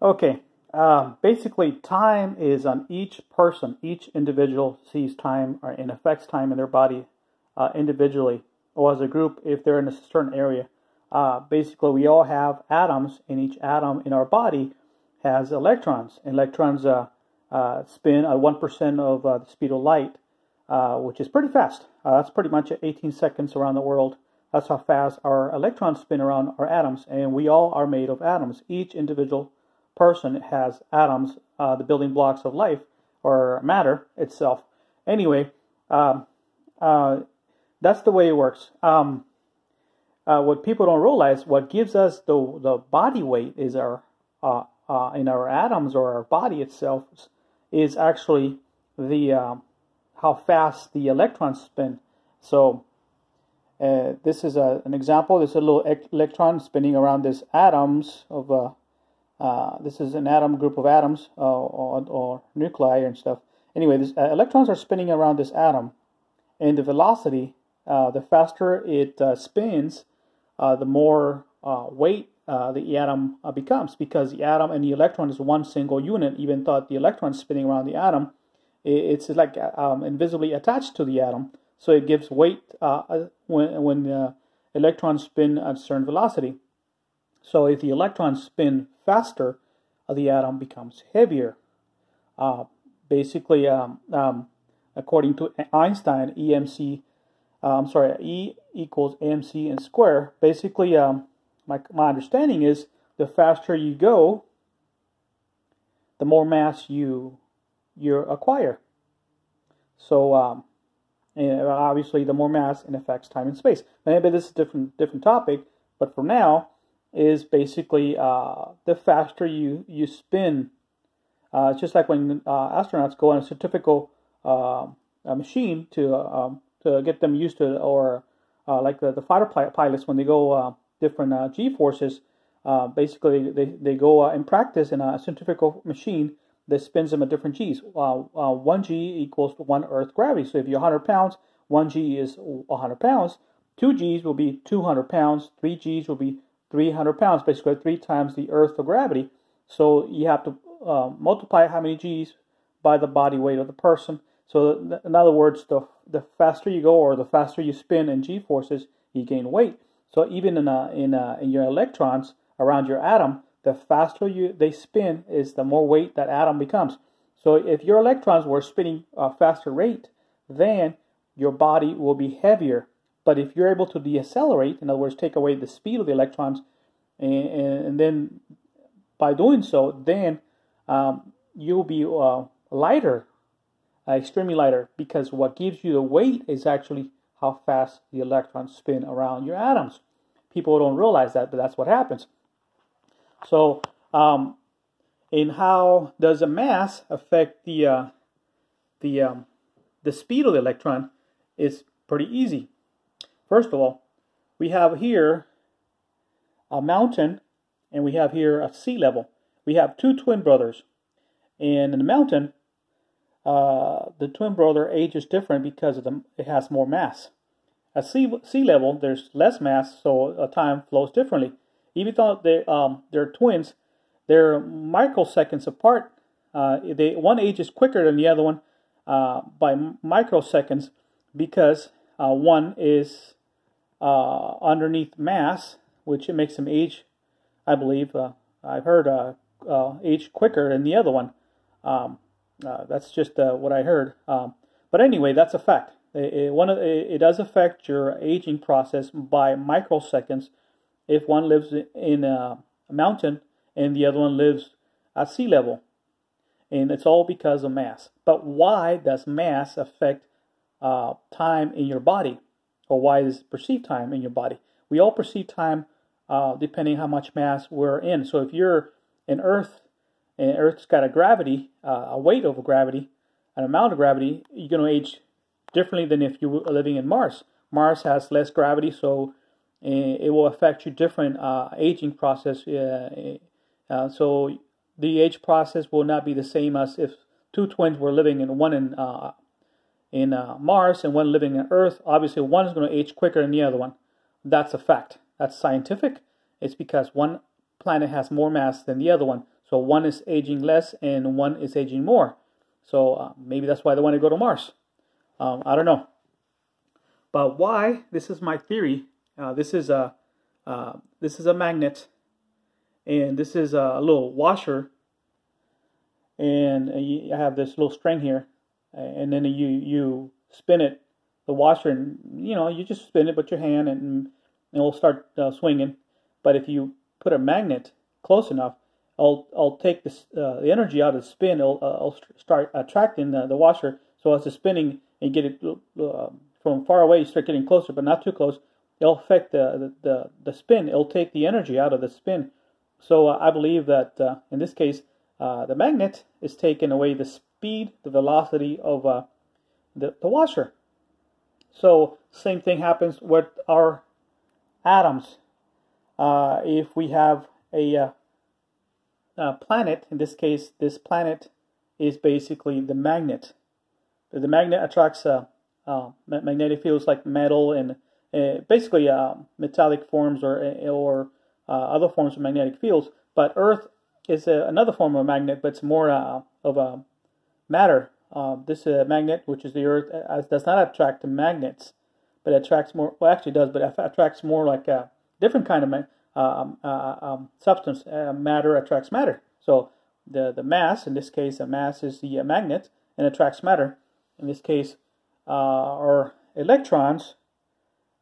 Okay, basically time is on each person, each individual sees time or and affects time in their body individually or as a group if they're in a certain area. Basically, we all have atoms, and each atom in our body has electrons. Electrons spin at 1% of the speed of light, which is pretty fast. That's pretty much at 18 seconds around the world. That's how fast our electrons spin around our atoms, and we all are made of atoms. Each individual person has atoms, the building blocks of life or matter itself. Anyway, that's the way it works. What people don't realize, what gives us the body weight is our in our atoms or our body itself is actually the how fast the electrons spin. So this is an example. There's a little electron spinning around this atoms of this is an atom group of atoms or nuclei and stuff. Anyway, this, electrons are spinning around this atom, and the velocity, the faster it spins, the more weight the atom becomes, because the atom and the electron is one single unit. Even though the electron is spinning around the atom, it's like invisibly attached to the atom, so it gives weight when electrons spin at a certain velocity. So if the electrons spin faster, the atom becomes heavier. Basically, according to Einstein, E equals mc and square. Basically, my understanding is the faster you go, the more mass you acquire. So and obviously, the more mass it affects time and space. Maybe this is a different topic, but for now, is basically the faster you spin. It's just like when astronauts go on a centrifugal machine to get them used to it, or like the fighter pilots when they go different G-forces. Basically, they go in practice in a centrifugal machine that spins them at different G's. 1 G equals 1 Earth gravity. So if you're 100 pounds, 1 G is 100 pounds. 2 G's will be 200 pounds. 3 G's will be 300 pounds, basically 3 times the Earth of gravity. So you have to multiply how many G's by the body weight of the person. So in other words, the faster you go or the faster you spin in G forces, you gain weight. So even in your electrons around your atom, the faster they spin is the more weight that atom becomes. So if your electrons were spinning a faster rate, then your body will be heavier. But if you're able to decelerate, in other words, take away the speed of the electrons, and then by doing so, then you'll be lighter, extremely lighter, because what gives you the weight is actually how fast the electrons spin around your atoms. People don't realize that, but that's what happens. So, in how does a mass affect the speed of the electron? Is pretty easy. First of all, we have here a mountain, and we have here a sea level. We have two twin brothers, and in the mountain, the twin brother age is different because it has more mass. At sea level, there's less mass, so time flows differently. Even though they're twins, they're microseconds apart. One age is quicker than the other one by microseconds, because one is underneath mass, which it makes them age, I believe. I've heard age quicker than the other one. That's just what I heard. But anyway, that's a fact. It does affect your aging process by microseconds if one lives in a mountain and the other one lives at sea level. And it's all because of mass. But why does mass affect time in your body? Or why is perceived time in your body? We all perceive time depending how much mass we're in. So if you're in Earth, and Earth's got a gravity, a weight over gravity, an amount of gravity, you're going to age differently than if you were living in Mars. Mars has less gravity, so it will affect you different aging process. So the age process will not be the same as if two twins were living in one in Mars and one living in Earth. Obviously, one is going to age quicker than the other one. That's a fact. That's scientific. It's because one planet has more mass than the other one. So one is aging less and one is aging more. So maybe that's why they want to go to Mars. I don't know. But why? This is my theory. This is a magnet, and this is a little washer, and you have this little string here, and then you spin it, the washer, and you just spin it with your hand, and it'll start swinging. But if you put a magnet close enough, I'll take this the energy out of the spin. I'll start attracting the washer. So as it's spinning and get it from far away, you start getting closer, but not too close. It'll affect the spin. It'll take the energy out of the spin. So I believe that in this case, the magnet is taking away the speed, the velocity of the washer. So same thing happens with our atoms. If we have a planet, in this case, this planet is basically the magnet. The magnet attracts magnetic fields like metal and basically metallic forms or other forms of magnetic fields. But Earth is another form of a magnet, but it's more of a matter. This magnet, which is the Earth, does not attract magnets, but it attracts more. Well, actually, it does, but it attracts more like a different kind of substance. Matter attracts matter. So the mass, in this case, a mass is the magnet and attracts matter. In this case, our electrons,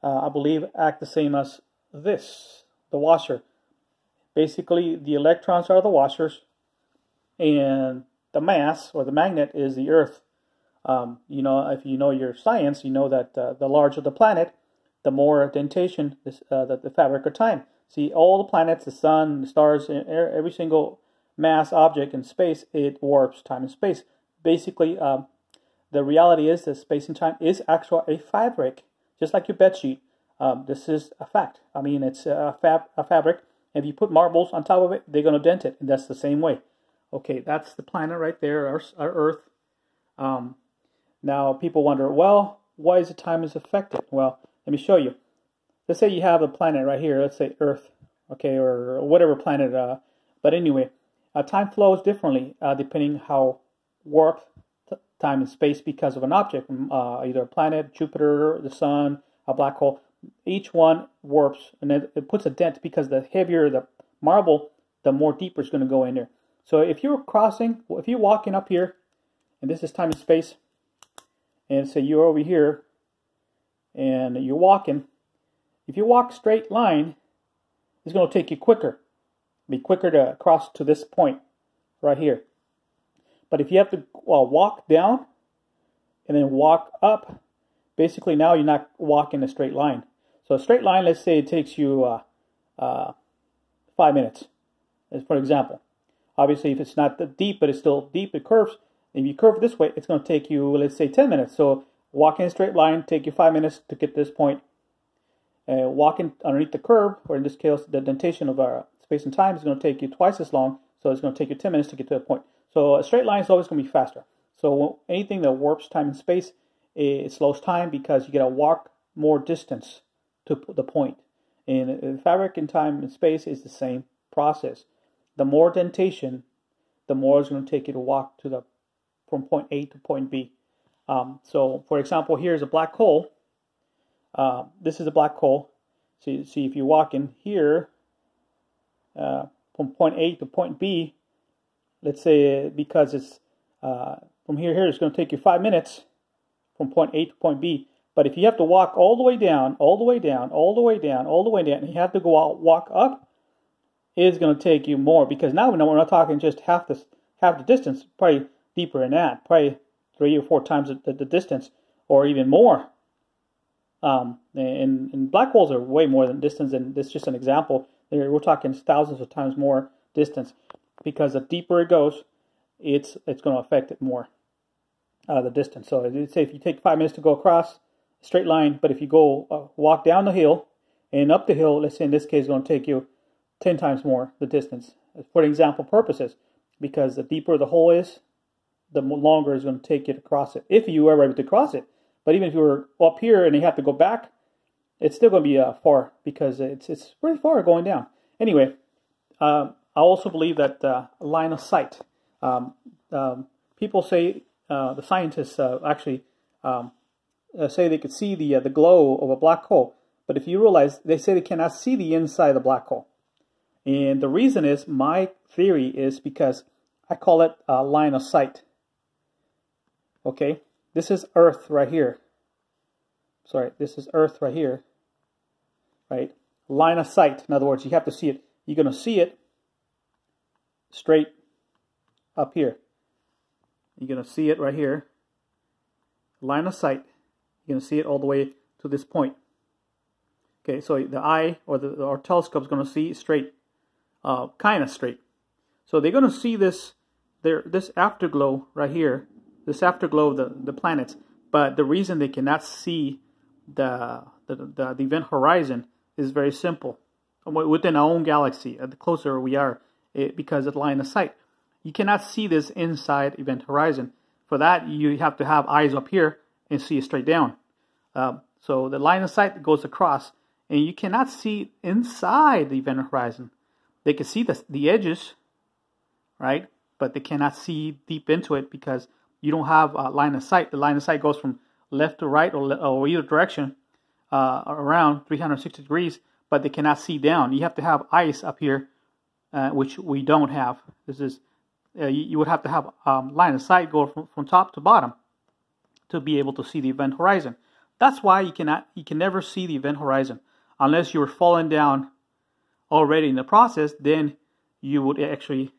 I believe, act the same as this, the washer. Basically, the electrons are the washers, and the mass, or the magnet, is the Earth. If you know your science, you know that the larger the planet, the more dentation the fabric of time. See, all the planets, the sun, the stars, every single mass object in space, it warps time and space. Basically, the reality is that space and time is actually a fabric, just like your bed sheet. This is a fact. I mean, it's a fabric. If you put marbles on top of it, they're going to dent it, and that's the same way. Okay, that's the planet right there, our Earth. Now, people wonder, well, why is the time is affected? Well, let me show you. Let's say you have a planet right here. Let's say Earth, okay, or whatever planet. But anyway, time flows differently depending how warped time and space because of an object, either a planet, Jupiter, the sun, a black hole. Each one warps, and it puts a dent because the heavier the marble, the more deeper it's going to go in there. So if you're walking up here, and this is time and space, and say you're over here, and you're walking, if you walk straight line, it's going to take you quicker. Be quicker to cross to this point right here. But if you have to walk down and then walk up, basically now you're not walking a straight line. So a straight line, let's say it takes you 5 minutes, for example. Obviously, if it's not deep, but it's still deep, it curves. If you curve this way, it's going to take you, let's say, 10 minutes. So walking a straight line take you 5 minutes to get to this point. Walking underneath the curve, or in this case, the dentation of our space and time, is going to take you twice as long. So it's going to take you 10 minutes to get to a point. So a straight line is always going to be faster. So anything that warps time and space, it slows time because you got to walk more distance to the point. And fabric in time and space is the same process. The more dentation, the more it's going to take you to walk from point A to point B. So, for example, here's a black hole. This is a black hole. So see, if you walk in here from point A to point B, let's say because it's from here, it's going to take you 5 minutes from point A to point B. But if you have to walk all the way down, all the way down, all the way down, all the way down, and you have to go out, walk up, it's going to take you more, because now we're not talking just half the distance, probably deeper than that, probably 3 or 4 times the distance, or even more. And black holes are way more than distance, and this is just an example. We're talking thousands of times more distance, because the deeper it goes, it's going to affect it more, the distance. So let's say if you take 5 minutes to go across a straight line, but if you go walk down the hill and up the hill, let's say in this case, it's going to take you 10 times more the distance, for example purposes, because the deeper the hole is, the longer it's going to take you to cross it, if you are able to cross it. But even if you were up here and you have to go back, it's still going to be far, because it's pretty far going down. Anyway, I also believe that line of sight. People say, the scientists actually say they could see the glow of a black hole. But if you realize, they say they cannot see the inside of the black hole. And the reason is, my theory is because I call it line of sight. Okay, this is Earth right here. Sorry, this is Earth right here. Right? Line of sight. In other words, you have to see it. You're going to see it straight up here. You're going to see it right here. Line of sight. You're going to see it all the way to this point. Okay, so the eye or our telescope is going to see straight, kind of straight. So they're going to see this afterglow right here, this afterglow of the planets. But the reason they cannot see the event horizon is very simple. Within our own galaxy, the closer we are, because of line of sight, you cannot see this inside event horizon. For that, you have to have eyes up here and see it straight down. So the line of sight goes across, and you cannot see inside the event horizon. They can see the edges, right? But they cannot see deep into it because you don't have a line of sight. The line of sight goes from left to right or either direction around 360 degrees, but they cannot see down. You have to have eyes up here, which we don't have. This is you would have to have line of sight go from top to bottom to be able to see the event horizon. That's why you can never see the event horizon unless you're falling down already in the process. Then you would actually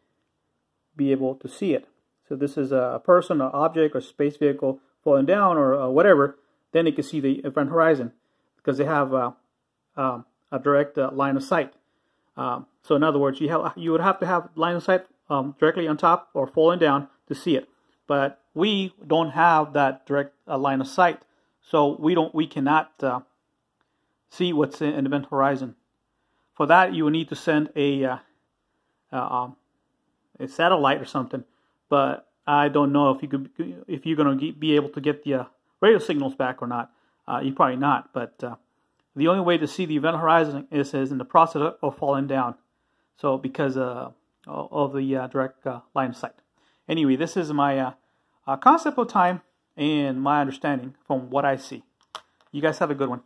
be able to see it. So this is a person, or object, or space vehicle falling down, or whatever. Then they can see the event horizon because they have a direct line of sight. So in other words, you would have to have line of sight directly on top or falling down to see it. But we don't have that direct line of sight, so we cannot see what's in the event horizon. For that, you will need to send a satellite or something. But I don't know if you're going to be able to get the radio signals back or not. You're probably not. But the only way to see the event horizon is in the process of falling down. So because of the direct line of sight. Anyway, this is my concept of time and my understanding from what I see. You guys have a good one.